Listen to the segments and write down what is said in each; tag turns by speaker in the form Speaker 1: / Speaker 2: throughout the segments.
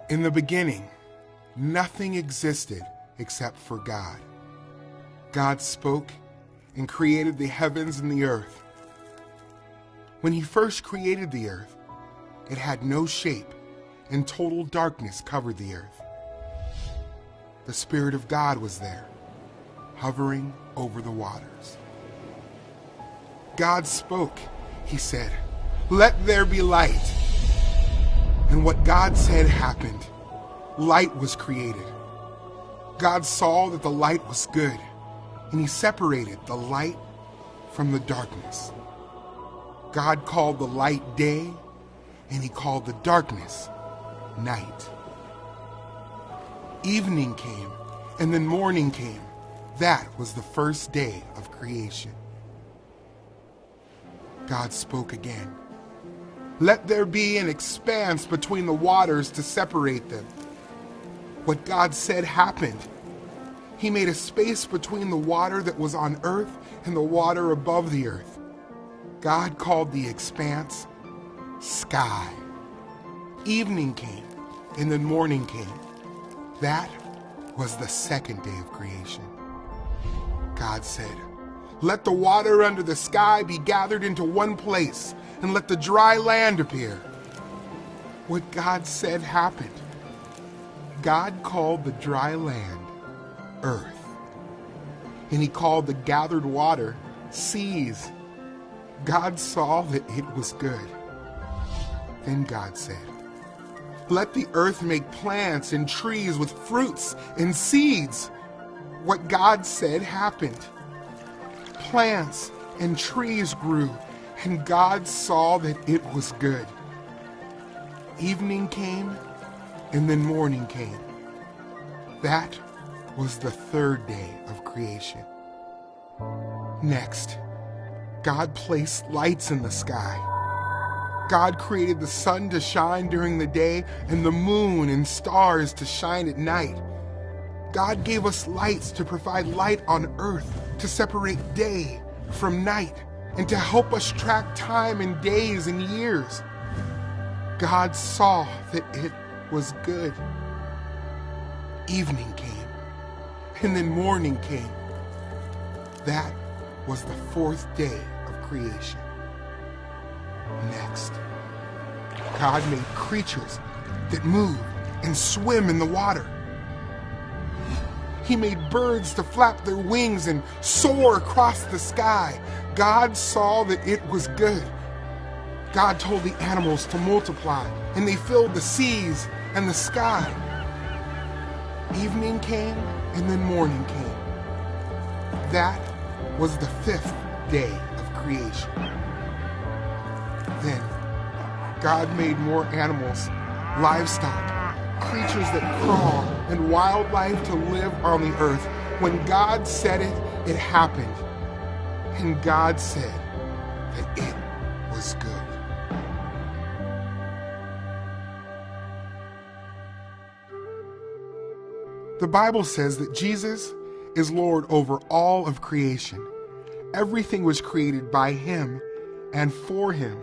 Speaker 1: In the beginning, nothing existed except for God. God spoke and created the heavens and the earth. When he first created the earth, it had no shape, and total darkness covered the earth. The Spirit of God was there, hovering over the waters. God spoke. He said, "Let there be light." And what God said happened. Light was created. God saw that the light was good, and he separated the light from the darkness. God called the light day, and he called the darkness night. Evening came, and then morning came. That was the first day of creation. God spoke again. "Let there be an expanse between the waters to separate them." What God said happened. He made a space between the water that was on earth and the water above the earth. God called the expanse sky. Evening came, and then morning came. That was the second day of creation. God said, "Let the water under the sky be gathered into one place, and let the dry land appear." What God said happened. God called the dry land earth, and he called the gathered water seas. God saw that it was good. Then God said, "Let the earth make plants and trees with fruits and seeds." What God said happened. Plants and trees grew, and God saw that it was good. Evening came, and then morning came. That was the third day of creation. Next, God placed lights in the sky. God created the sun to shine during the day and the moon and stars to shine at night. God gave us lights to provide light on earth, to separate day from night, and to help us track time in days and years. God saw that it was good. Evening came, and then morning came. That was the fourth day of creation. Next, God made creatures that move and swim in the water. He made birds to flap their wings and soar across the sky. God saw that it was good. God told the animals to multiply, and they filled the seas and the sky. Evening came, and then morning came. That was the fifth day of creation. Then God made more animals, livestock, creatures that crawl, and wildlife to live on the earth. When God said it, it happened. And God said that it was good. The Bible says that Jesus is Lord over all of creation. Everything was created by him and for him.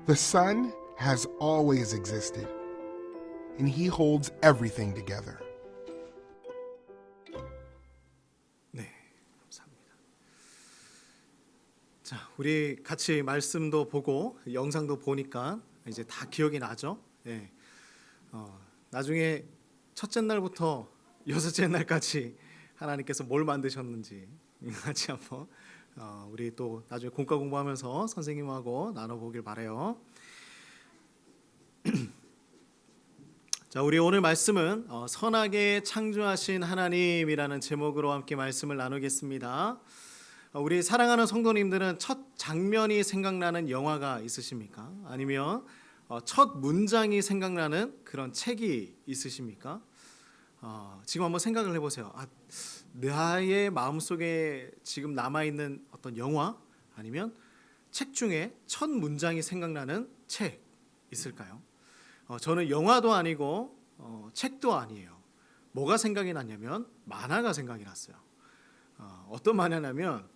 Speaker 1: The Son has always existed, and he holds everything together.
Speaker 2: 네, 감사합니다. 자, 우리 같이 말씀도 보고 영상도 보니까 이제 다 기억이 나죠. 네. 나중에 첫째 날부터 여섯째 날까지 하나님께서 뭘 만드셨는지 같이 한번 우리 또 나중에 공과 공부하면서 선생님하고 나눠보길 바라요. 자, 우리 오늘 말씀은 선하게 창조하신 하나님이라는 제목으로 함께 말씀을 나누겠습니다. 우리 사랑하는 성도님들은 첫 장면이 생각나는 영화가 있으십니까? 아니면 첫 문장이 생각나는 그런 책이 있으십니까? 지금 한번 생각을 해보세요. 나의 마음속에 지금 남아있는 어떤 영화 아니면 책 중에 첫 문장이 생각나는 책 있을까요? 저는 영화도 아니고 책도 아니에요. 뭐가 생각이 났냐면 만화가 생각이 났어요. 어떤 만화냐면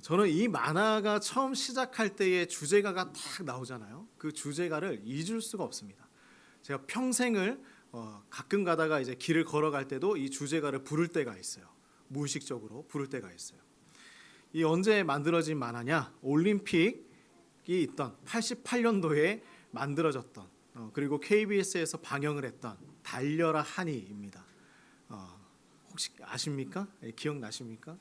Speaker 2: 저는 이 만화가 처음 시작할 때의 주제가가 딱 나오잖아요. 그 주제가를 잊을 수가 없습니다. 제가 평생을 가끔 가다가 이제 길을 걸어갈 때도 이 주제가를 부를 때가 있어요. 무의식적으로 부를 때가 있어요. 이 언제 만들어진 만화냐? 올림픽이 있던 88년도에 만들어졌던 그리고 KBS에서 방영을 했던 달려라 하니입니다. 혹시 아십니까? 기억나십니까?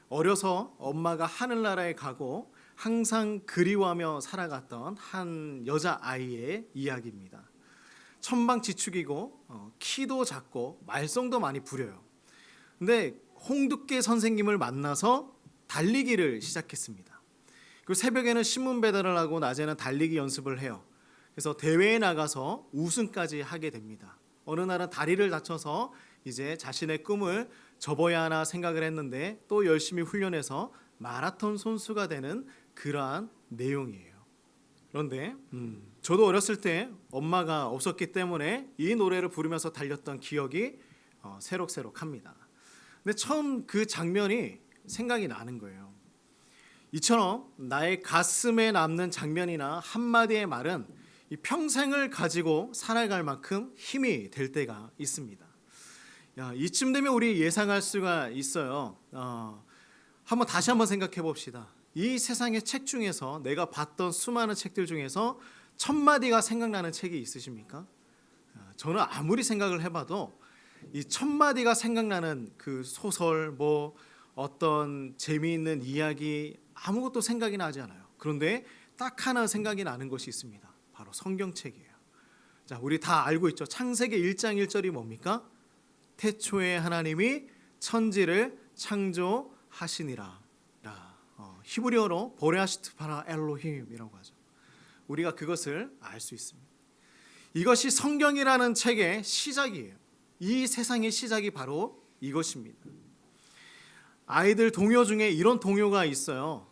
Speaker 2: 어려서 엄마가 하늘나라에 가고 항상 그리워하며 살아갔던 한 여자아이의 이야기입니다. 천방지축이고 키도 작고 말썽도 많이 부려요. 근데 홍두깨 선생님을 만나서 달리기를 시작했습니다. 그리고 새벽에는 신문 배달을 하고 낮에는 달리기 연습을 해요. 그래서 대회에 나가서 우승까지 하게 됩니다. 어느 날은 다리를 다쳐서 이제 자신의 꿈을 접어야 하나 생각을 했는데 또 열심히 훈련해서 마라톤 선수가 되는 그러한 내용이에요. 그런데 저도 어렸을 때 엄마가 없었기 때문에 이 노래를 부르면서 달렸던 기억이 새록새록합니다. 근데 처음 그 장면이 생각이 나는 거예요. 이처럼 나의 가슴에 남는 장면이나 한마디의 말은 이 평생을 가지고 살아갈 만큼 힘이 될 때가 있습니다. 이쯤 되면 우리 예상할 수가 있어요. 다시 한번 생각해 봅시다. 이 세상의 책 중에서 내가 봤던 수많은 책들 중에서 첫 마디가 생각나는 책이 있으십니까? 저는 아무리 생각을 해봐도 이 첫 마디가 생각나는 그 소설, 어떤 재미있는 이야기 아무것도 생각이 나지 않아요. 그런데 딱 하나 생각이 나는 것이 있습니다. 바로 성경책이에요. 자, 우리 다 알고 있죠. 창세기 1장 1절이 뭡니까? 태초에 하나님이 천지를 창조하시니라. 히브리어로 보레아시트 바라 엘로힘이라고 하죠. 우리가 그것을 알 수 있습니다. 이것이 성경이라는 책의 시작이에요. 이 세상의 시작이 바로 이것입니다. 아이들 동요 중에 이런 동요가 있어요.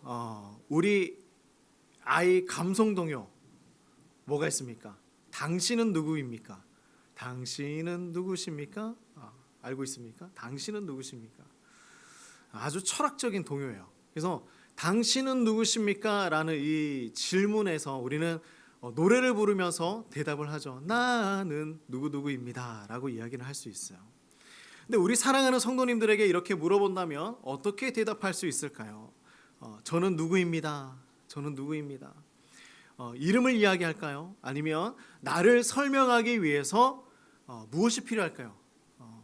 Speaker 2: 우리 아이 감성 동요 뭐가 있습니까? 당신은 누구입니까? 당신은 누구십니까? 알고 있습니까? 당신은 누구십니까? 아주 철학적인 동요예요. 그래서 당신은 누구십니까? 라는 이 질문에서 우리는 노래를 부르면서 대답을 하죠. 나는 누구누구입니다 라고 이야기를 할 수 있어요. 근데 우리 사랑하는 성도님들에게 이렇게 물어본다면 어떻게 대답할 수 있을까요? 저는 누구입니다. 저는 누구입니다. 이름을 이야기할까요? 아니면 나를 설명하기 위해서 무엇이 필요할까요?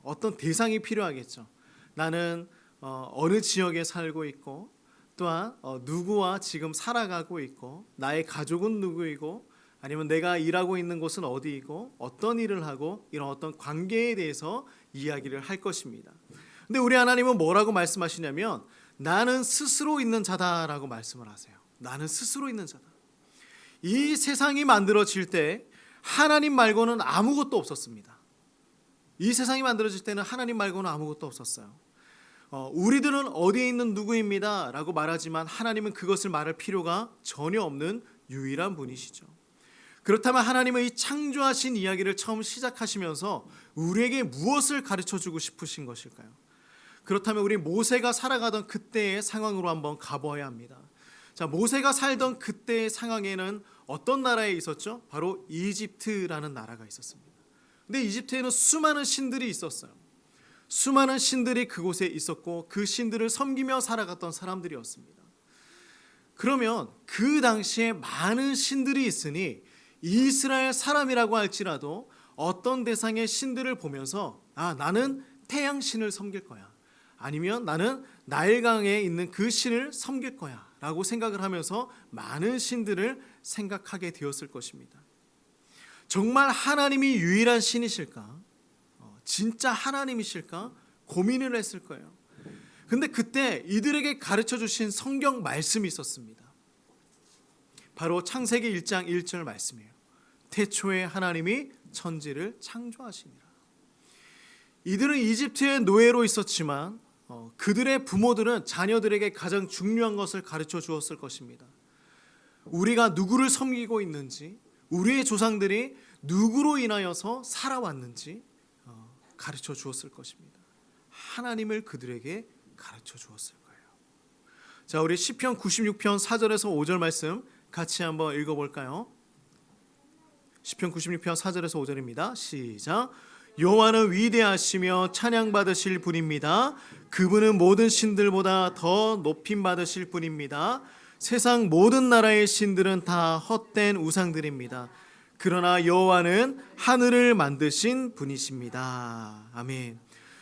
Speaker 2: 어떤 대상이 필요하겠죠. 나는 어느 지역에 살고 있고 또한 누구와 지금 살아가고 있고 나의 가족은 누구이고 아니면 내가 일하고 있는 곳은 어디이고 어떤 일을 하고 이런 어떤 관계에 대해서 이야기를 할 것입니다. 근데 우리 하나님은 뭐라고 말씀하시냐면 나는 스스로 있는 자다라고 말씀을 하세요. 나는 스스로 있는 자다. 이 세상이 만들어질 때 하나님 말고는 아무것도 없었습니다. 이 세상이 만들어질 때는 하나님 말고는 아무것도 없었어요. 우리들은 어디에 있는 누구입니다 라고 말하지만 하나님은 그것을 말할 필요가 전혀 없는 유일한 분이시죠. 그렇다면 하나님은 이 창조하신 이야기를 처음 시작하시면서 우리에게 무엇을 가르쳐주고 싶으신 것일까요? 그렇다면 우리 모세가 살아가던 그때의 상황으로 한번 가보아야 합니다. 자, 모세가 살던 그때의 상황에는 어떤 나라에 있었죠? 바로 이집트라는 나라가 있었습니다. 근데 이집트에는 수많은 신들이 있었어요. 수많은 신들이 그곳에 있었고 그 신들을 섬기며 살아갔던 사람들이었습니다. 그러면 그 당시에 많은 신들이 있으니 이스라엘 사람이라고 할지라도 어떤 대상의 신들을 보면서 나는 태양신을 섬길 거야. 아니면 나는 나일강에 있는 그 신을 섬길 거야 라고 생각을 하면서 많은 신들을 생각하게 되었을 것입니다. 정말 하나님이 유일한 신이실까? 진짜 하나님이실까? 고민을 했을 거예요. 근데 그때 이들에게 가르쳐 주신 성경 말씀이 있었습니다. 바로 창세기 1장 1절 말씀이에요. 태초에 하나님이 천지를 창조하시니라. 이들은 이집트의 노예로 있었지만 그들의 부모들은 자녀들에게 가장 중요한 것을 가르쳐 주었을 것입니다. 우리가 누구를 섬기고 있는지, 우리의 조상들이 누구로 인하여서 살아왔는지 가르쳐 주었을 것입니다. 하나님을 그들에게 가르쳐 주었을 거예요. 자, 우리 시편 96편 4절에서 5절 말씀 같이 한번 읽어볼까요? 시편 96편 4절에서 5절입니다. 시작. 여호와는 위대하시며 찬양받으실 분입니다. 그분은 모든 신들보다 더 높임받으실 분입니다. 세상 모든 나라의 신들은 다 헛된 우상들입니다. 그러나 여호와는 하늘을 만드신 분이십니다. 아멘.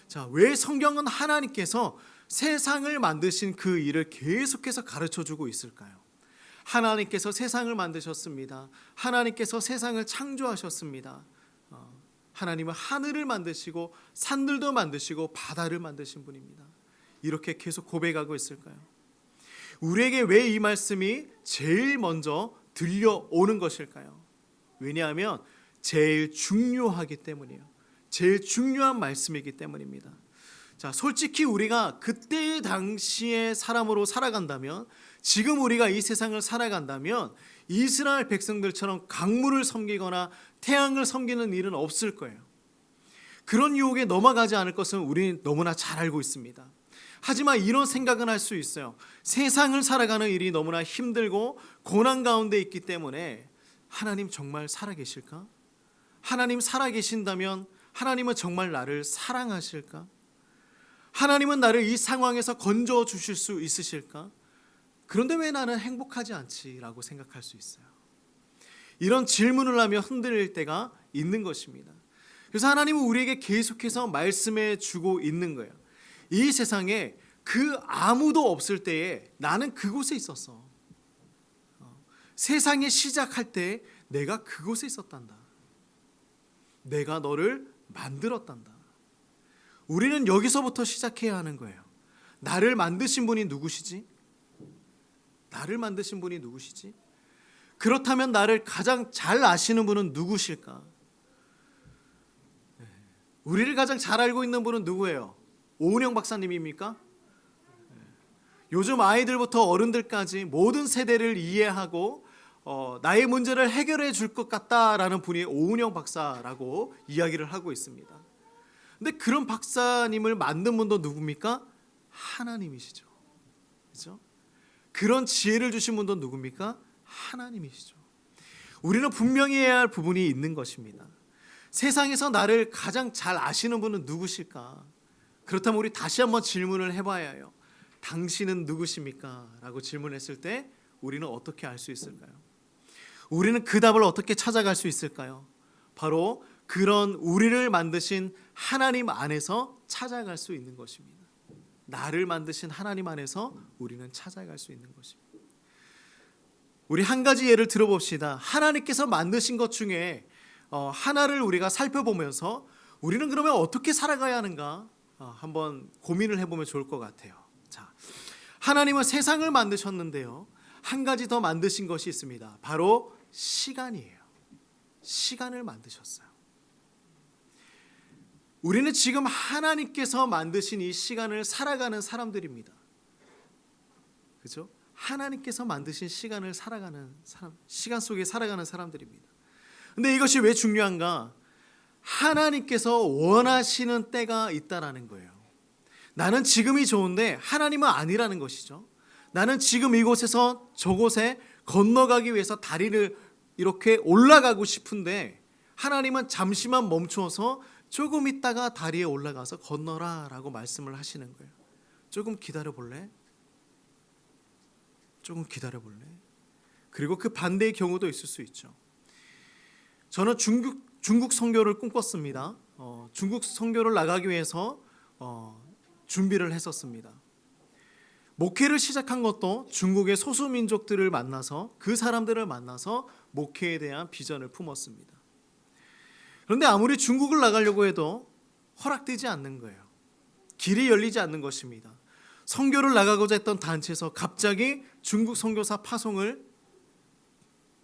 Speaker 2: 자, 왜 성경은 하나님께서 세상을 만드신 그 일을 계속해서 가르쳐주고 있을까요? 하나님께서 세상을 만드셨습니다. 하나님께서 세상을 창조하셨습니다. 하나님은 하늘을 만드시고 산들도 만드시고 바다를 만드신 분입니다. 이렇게 계속 고백하고 있을까요? 우리에게 왜 이 말씀이 제일 먼저 들려오는 것일까요? 왜냐하면 제일 중요하기 때문이에요. 제일 중요한 말씀이기 때문입니다. 자, 솔직히 우리가 그때의 당시의 사람으로 살아간다면, 지금 우리가 이 세상을 살아간다면 이스라엘 백성들처럼 강물을 섬기거나 태양을 섬기는 일은 없을 거예요. 그런 유혹에 넘어가지 않을 것은 우리는 너무나 잘 알고 있습니다. 하지만 이런 생각은 할 수 있어요. 세상을 살아가는 일이 너무나 힘들고 고난 가운데 있기 때문에 하나님 정말 살아계실까? 하나님 살아계신다면 하나님은 정말 나를 사랑하실까? 하나님은 나를 이 상황에서 건져 주실 수 있으실까? 그런데 왜 나는 행복하지 않지라고 생각할 수 있어요. 이런 질문을 하며 흔들릴 때가 있는 것입니다. 그래서 하나님은 우리에게 계속해서 말씀해 주고 있는 거예요. 이 세상에 그 아무도 없을 때에 나는 그곳에 있었어. 세상이 시작할 때 내가 그곳에 있었단다. 내가 너를 만들었단다. 우리는 여기서부터 시작해야 하는 거예요. 나를 만드신 분이 누구시지? 나를 만드신 분이 누구시지? 그렇다면 나를 가장 잘 아시는 분은 누구실까? 우리를 가장 잘 알고 있는 분은 누구예요? 오은영 박사님입니까? 요즘 아이들부터 어른들까지 모든 세대를 이해하고 나의 문제를 해결해 줄 것 같다라는 분이 오은영 박사라고 이야기를 하고 있습니다. 근데 그런 박사님을 만든 분도 누굽니까? 하나님이시죠. 그렇죠? 그런 지혜를 주신 분도 누굽니까? 하나님이시죠. 우리는 분명히 해야 할 부분이 있는 것입니다. 세상에서 나를 가장 잘 아시는 분은 누구실까? 그렇다면 우리 다시 한번 질문을 해봐야 해요. 당신은 누구십니까? 라고 질문했을 때 우리는 어떻게 알 수 있을까요? 우리는 그 답을 어떻게 찾아갈 수 있을까요? 바로 그런 우리를 만드신 하나님 안에서 찾아갈 수 있는 것입니다. 나를 만드신 하나님 안에서 우리는 찾아갈 수 있는 것입니다. 우리 한 가지 예를 들어봅시다. 하나님께서 만드신 것 중에 하나를 우리가 살펴보면서 우리는 그러면 어떻게 살아가야 하는가 한번 고민을 해보면 좋을 것 같아요. 자, 하나님은 세상을 만드셨는데요, 한 가지 더 만드신 것이 있습니다. 바로 시간이에요. 시간을 만드셨어요. 우리는 지금 하나님께서 만드신 이 시간을 살아가는 사람들입니다. 그렇죠? 하나님께서 만드신 시간을 살아가는 사람, 시간 속에 살아가는 사람들입니다. 근데 이것이 왜 중요한가? 하나님께서 원하시는 때가 있다라는 거예요. 나는 지금이 좋은데 하나님은 아니라는 것이죠. 나는 지금 이곳에서 저곳에 건너가기 위해서 다리를 이렇게 올라가고 싶은데 하나님은 잠시만 멈추어서 조금 있다가 다리에 올라가서 건너라 라고 말씀을 하시는 거예요. 조금 기다려 볼래? 조금 기다려 볼래? 그리고 그 반대의 경우도 있을 수 있죠. 저는 중국 선교를 꿈꿨습니다. 중국 선교를 나가기 위해서 준비를 했었습니다. 목회를 시작한 것도 중국의 소수민족들을 만나서 그 사람들을 만나서 목회에 대한 비전을 품었습니다. 그런데 아무리 중국을 나가려고 해도 허락되지 않는 거예요. 길이 열리지 않는 것입니다. 선교를 나가고자 했던 단체에서 갑자기 중국 선교사 파송을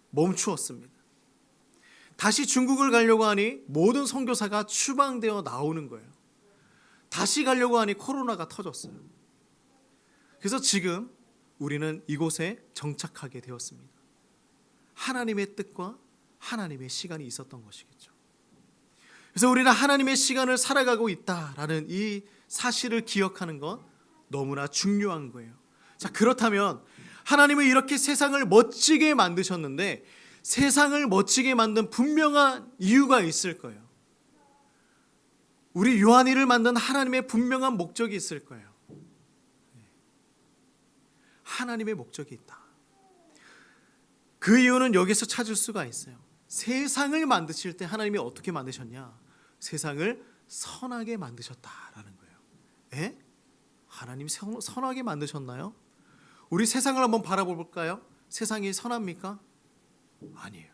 Speaker 2: 멈추었습니다. 다시 중국을 가려고 하니 모든 선교사가 추방되어 나오는 거예요. 다시 가려고 하니 코로나가 터졌어요. 그래서 지금 우리는 이곳에 정착하게 되었습니다. 하나님의 뜻과 하나님의 시간이 있었던 것이겠죠. 그래서 우리는 하나님의 시간을 살아가고 있다라는 이 사실을 기억하는 것 너무나 중요한 거예요. 자, 그렇다면 하나님은 이렇게 세상을 멋지게 만드셨는데 세상을 멋지게 만든 분명한 이유가 있을 거예요. 우리 요한이를 만든 하나님의 분명한 목적이 있을 거예요. 하나님의 목적이 있다. 그 이유는 여기서 찾을 수가 있어요. 세상을 만드실 때 하나님이 어떻게 만드셨냐? 세상을 선하게 만드셨다라는 거예요. 에? 하나님 선하게 만드셨나요? 우리 세상을 한번 바라볼까요? 세상이 선합니까? 아니에요.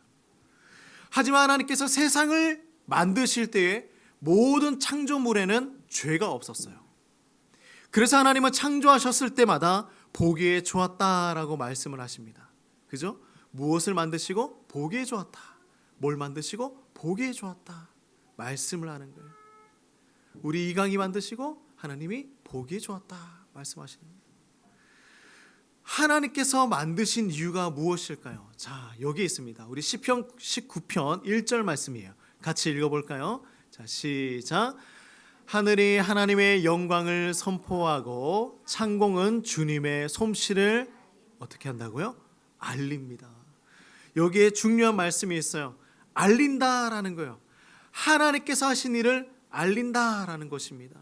Speaker 2: 하지만 하나님께서 세상을 만드실 때에 모든 창조물에는 죄가 없었어요. 그래서 하나님은 창조하셨을 때마다 보기에 좋았다라고 말씀을 하십니다. 그죠? 무엇을 만드시고 보기에 좋았다. 뭘 만드시고 보기에 좋았다. 말씀을 하는 거예요. 우리 이강이 만드시고 하나님이 보기에 좋았다 말씀하시는 거예요. 하나님께서 만드신 이유가 무엇일까요? 자, 여기 있습니다. 우리 시편 19편 1절 말씀이에요. 같이 읽어볼까요? 자, 시작. 하늘이 하나님의 영광을 선포하고 창공은 주님의 솜씨를 어떻게 한다고요? 알립니다. 여기에 중요한 말씀이 있어요. 알린다라는 거예요. 하나님께서 하신 일을 알린다라는 것입니다.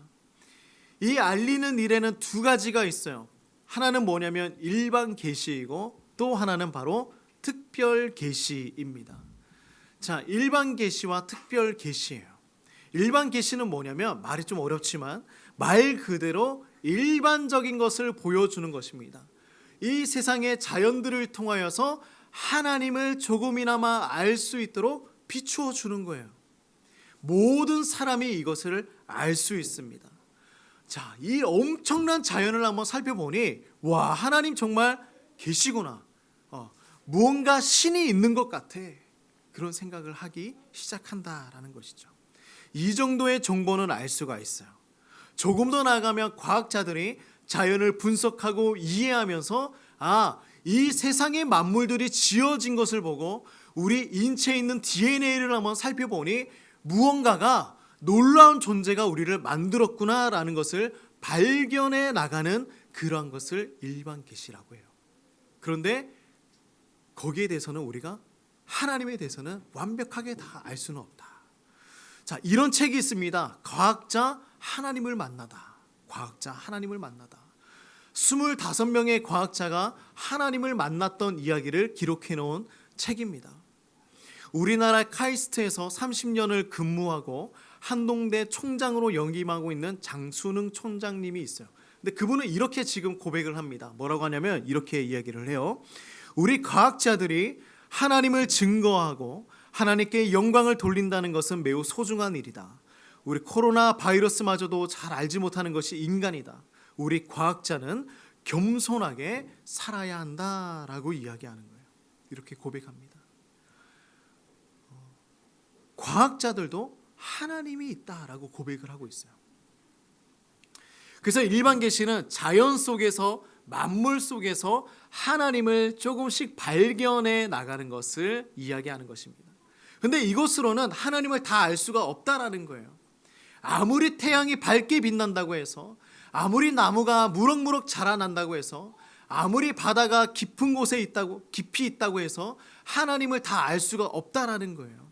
Speaker 2: 이 알리는 일에는 두 가지가 있어요. 하나는 뭐냐면 일반 계시이고 또 하나는 바로 특별 계시입니다. 자, 일반 계시와 특별 계시예요. 일반 계시는 뭐냐면 말이 좀 어렵지만 말 그대로 일반적인 것을 보여주는 것입니다. 이 세상의 자연들을 통하여서 하나님을 조금이나마 알 수 있도록 비추어 주는 거예요. 모든 사람이 이것을 알 수 있습니다. 자, 이 엄청난 자연을 한번 살펴보니 와, 하나님 정말 계시구나. 무언가 신이 있는 것 같아. 그런 생각을 하기 시작한다라는 것이죠. 이 정도의 정보는 알 수가 있어요. 조금 더 나아가면 과학자들이 자연을 분석하고 이해하면서 이 세상의 만물들이 지어진 것을 보고 우리 인체에 있는 DNA를 한번 살펴보니 무언가가 놀라운 존재가 우리를 만들었구나라는 것을 발견해 나가는 그러한 것을 일반 계시라고 해요. 그런데 거기에 대해서는 우리가 하나님에 대해서는 완벽하게 다 알 수는 없다. 자, 이런 책이 있습니다. 과학자 하나님을 만나다. 과학자 하나님을 만나다. 25명의 과학자가 하나님을 만났던 이야기를 기록해 놓은 책입니다. 우리나라 카이스트에서 30년을 근무하고 한동대 총장으로 역임하고 있는 장순흥 총장님이 있어요. 근데 그분은 이렇게 지금 고백을 합니다. 뭐라고 하냐면 이렇게 이야기를 해요. 우리 과학자들이 하나님을 증거하고 하나님께 영광을 돌린다는 것은 매우 소중한 일이다. 우리 코로나 바이러스마저도 잘 알지 못하는 것이 인간이다. 우리 과학자는 겸손하게 살아야 한다라고 이야기하는 거예요. 이렇게 고백합니다. 과학자들도 하나님이 있다라고 고백을 하고 있어요. 그래서 일반 계시는 자연 속에서 만물 속에서 하나님을 조금씩 발견해 나가는 것을 이야기하는 것입니다. 근데 이것으로는 하나님을 다 알 수가 없다라는 거예요. 아무리 태양이 밝게 빛난다고 해서, 아무리 나무가 무럭무럭 자라난다고 해서, 아무리 바다가 깊은 곳에 깊이 있다고 해서 하나님을 다 알 수가 없다라는 거예요.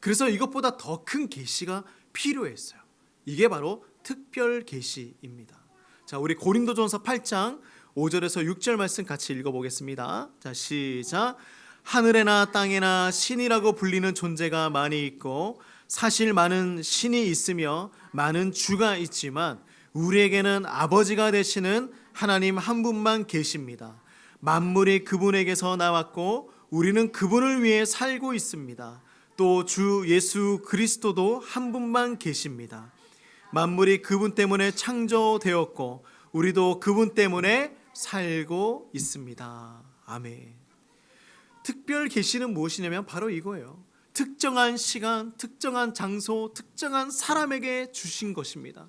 Speaker 2: 그래서 이것보다 더 큰 계시가 필요했어요. 이게 바로 특별 계시입니다. 자, 우리 고린도전서 8장 5절에서 6절 말씀 같이 읽어보겠습니다. 자, 시작. 하늘에나 땅에나 신이라고 불리는 존재가 많이 있고 사실 많은 신이 있으며 많은 주가 있지만 우리에게는 아버지가 되시는 하나님 한 분만 계십니다. 만물이 그분에게서 나왔고 우리는 그분을 위해 살고 있습니다. 또 주 예수 그리스도도 한 분만 계십니다. 만물이 그분 때문에 창조되었고 우리도 그분 때문에 살고 있습니다. 아멘. 특별 계시는 무엇이냐면 바로 이거예요. 특정한 시간, 특정한 장소, 특정한 사람에게 주신 것입니다.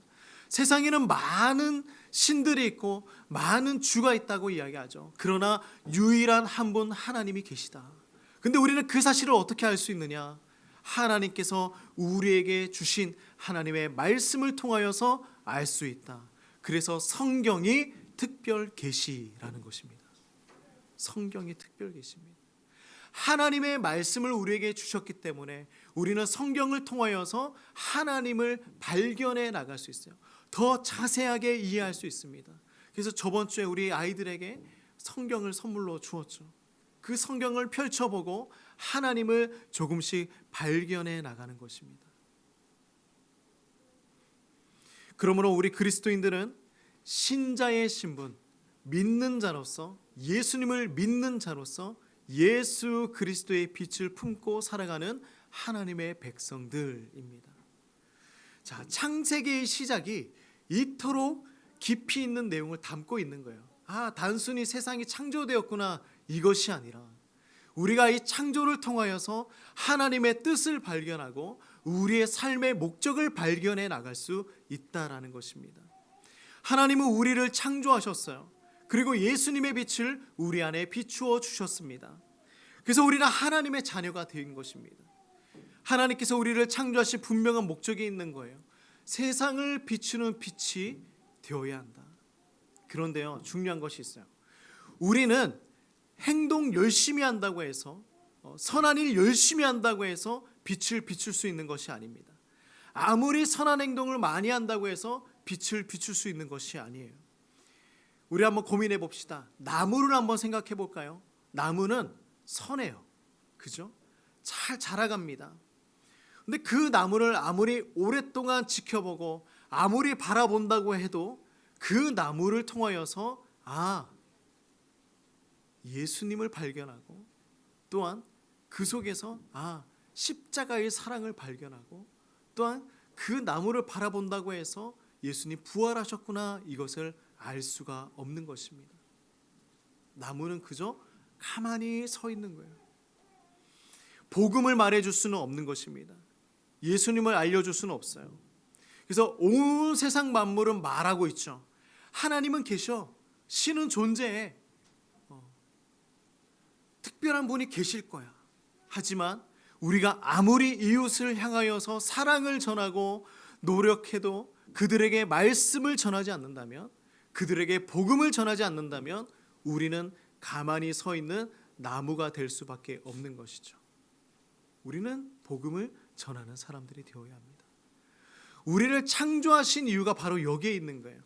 Speaker 2: 세상에는 많은 신들이 있고 많은 주가 있다고 이야기하죠. 그러나 유일한 한 분 하나님이 계시다. 근데 우리는 그 사실을 어떻게 알 수 있느냐? 하나님께서 우리에게 주신 하나님의 말씀을 통하여서 알 수 있다. 그래서 성경이 특별 계시라는 것입니다. 성경이 특별 계시입니다. 하나님의 말씀을 우리에게 주셨기 때문에 우리는 성경을 통하여서 하나님을 발견해 나갈 수 있어요. 더 자세하게 이해할 수 있습니다. 그래서 저번 주에 우리 아이들에게 성경을 선물로 주었죠. 그 성경을 펼쳐보고 하나님을 조금씩 발견해 나가는 것입니다. 그러므로 우리 그리스도인들은 신자의 신분, 믿는 자로서, 예수님을 믿는 자로서 예수 그리스도의 빛을 품고 살아가는 하나님의 백성들입니다. 자, 창세기의 시작이 이토록 깊이 있는 내용을 담고 있는 거예요. 단순히 세상이 창조되었구나, 이것이 아니라 우리가 이 창조를 통하여서 하나님의 뜻을 발견하고 우리의 삶의 목적을 발견해 나갈 수 있다라는 것입니다. 하나님은 우리를 창조하셨어요. 그리고 예수님의 빛을 우리 안에 비추어 주셨습니다. 그래서 우리는 하나님의 자녀가 된 것입니다. 하나님께서 우리를 창조하신 분명한 목적이 있는 거예요. 세상을 비추는 빛이 되어야 한다. 그런데요, 중요한 것이 있어요. 우리는 행동 열심히 한다고 해서, 선한 일 열심히 한다고 해서 빛을 비출 수 있는 것이 아닙니다. 아무리 선한 행동을 많이 한다고 해서 빛을 비출 수 있는 것이 아니에요. 우리 한번 고민해 봅시다. 나무를 한번 생각해 볼까요? 나무는 선해요. 그죠? 잘 자라갑니다. 근데 그 나무를 아무리 오랫동안 지켜보고 아무리 바라본다고 해도 그 나무를 통하여서 예수님을 발견하고 또한 그 속에서 십자가의 사랑을 발견하고 또한 그 나무를 바라본다고 해서 예수님 부활하셨구나, 이것을 알 수가 없는 것입니다. 나무는 그저 가만히 서 있는 거예요. 복음을 말해줄 수는 없는 것입니다. 예수님을 알려줄 수는 없어요. 그래서 온 세상 만물은 말하고 있죠. 하나님은 계셔. 신은 존재해. 특별한 분이 계실 거야. 하지만 우리가 아무리 이웃을 향하여서 사랑을 전하고 노력해도 그들에게 말씀을 전하지 않는다면, 그들에게 복음을 전하지 않는다면 우리는 가만히 서 있는 나무가 될 수밖에 없는 것이죠. 우리는 복음을 전하는 사람들이 되어야 합니다. 우리를 창조하신 이유가 바로 여기에 있는 거예요.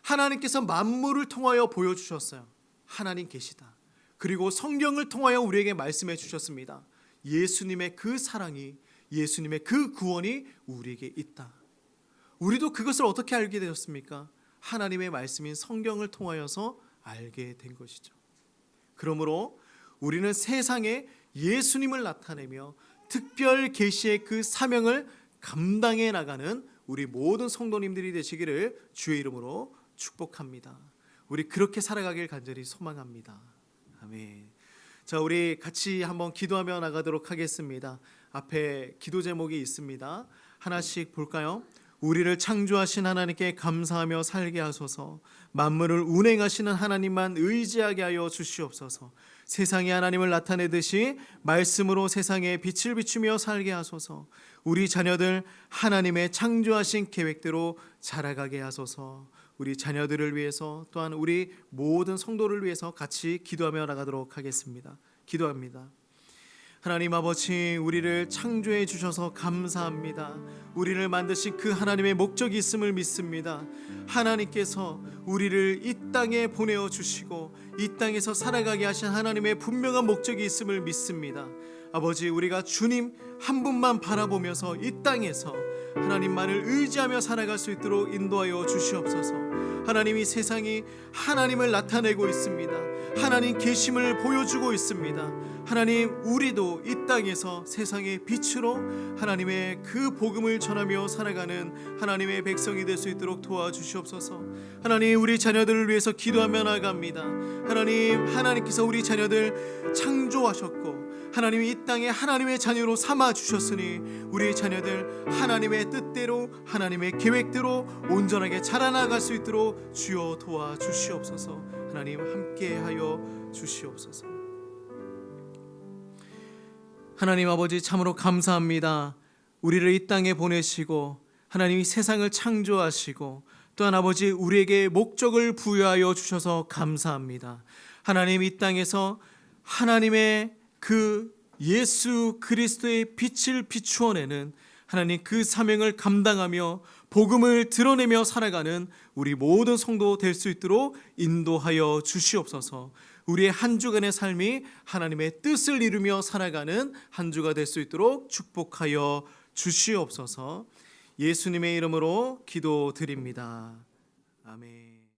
Speaker 2: 하나님께서 만물을 통하여 보여주셨어요. 하나님 계시다. 그리고 성경을 통하여 우리에게 말씀해 주셨습니다. 예수님의 그 사랑이, 예수님의 그 구원이 우리에게 있다. 우리도 그것을 어떻게 알게 되었습니까? 하나님의 말씀인 성경을 통하여서 알게 된 것이죠. 그러므로 우리는 세상에 예수님을 나타내며 특별 계시의 그 사명을 감당해 나가는 우리 모든 성도님들이 되시기를 주의 이름으로 축복합니다. 우리 그렇게 살아가길 간절히 소망합니다. 아멘. 자, 우리 같이 한번 기도하며 나가도록 하겠습니다. 앞에 기도 제목이 있습니다. 하나씩 볼까요? 우리를 창조하신 하나님께 감사하며 살게 하소서. 만물을 운행하시는 하나님만 의지하게 하여 주시옵소서. 세상에 하나님을 나타내듯이 말씀으로 세상에 빛을 비추며 살게 하소서. 우리 자녀들 하나님의 창조하신 계획대로 자라가게 하소서. 우리 자녀들을 위해서 또한 우리 모든 성도를 위해서 같이 기도하며 나가도록 하겠습니다. 기도합니다. 하나님 아버지, 우리를 창조해 주셔서 감사합니다. 우리를 만드신 그 하나님의 목적이 있음을 믿습니다. 하나님께서 우리를 이 땅에 보내어 주시고 이 땅에서 살아가게 하신 하나님의 분명한 목적이 있음을 믿습니다. 아버지, 우리가 주님 한 분만 바라보면서 이 땅에서 하나님만을 의지하며 살아갈 수 있도록 인도하여 주시옵소서. 하나님이 세상이 하나님을 나타내고 있습니다. 하나님 계심을 보여주고 있습니다. 하나님, 우리도 이 땅에서 세상의 빛으로 하나님의 그 복음을 전하며 살아가는 하나님의 백성이 될 수 있도록 도와주시옵소서. 하나님, 우리 자녀들을 위해서 기도하며 나갑니다. 하나님께서 우리 자녀들 창조하셨고 하나님이 이 땅에 하나님의 자녀로 삼아 주셨으니 우리 자녀들 하나님의 뜻대로 하나님의 계획대로 온전하게 자라나갈 수 있도록 주여 도와주시옵소서. 하나님, 함께하여 주시옵소서. 하나님 아버지, 참으로 감사합니다. 우리를 이 땅에 보내시고 하나님이 세상을 창조하시고 또한 아버지 우리에게 목적을 부여하여 주셔서 감사합니다. 하나님, 이 땅에서 하나님의 그 예수 그리스도의 빛을 비추어내는 하나님 그 사명을 감당하며 복음을 드러내며 살아가는 우리 모든 성도 될 수 있도록 인도하여 주시옵소서. 우리의 한 주간의 삶이 하나님의 뜻을 이루며 살아가는 한 주가 될 수 있도록 축복하여 주시옵소서. 예수님의 이름으로 기도드립니다. 아멘.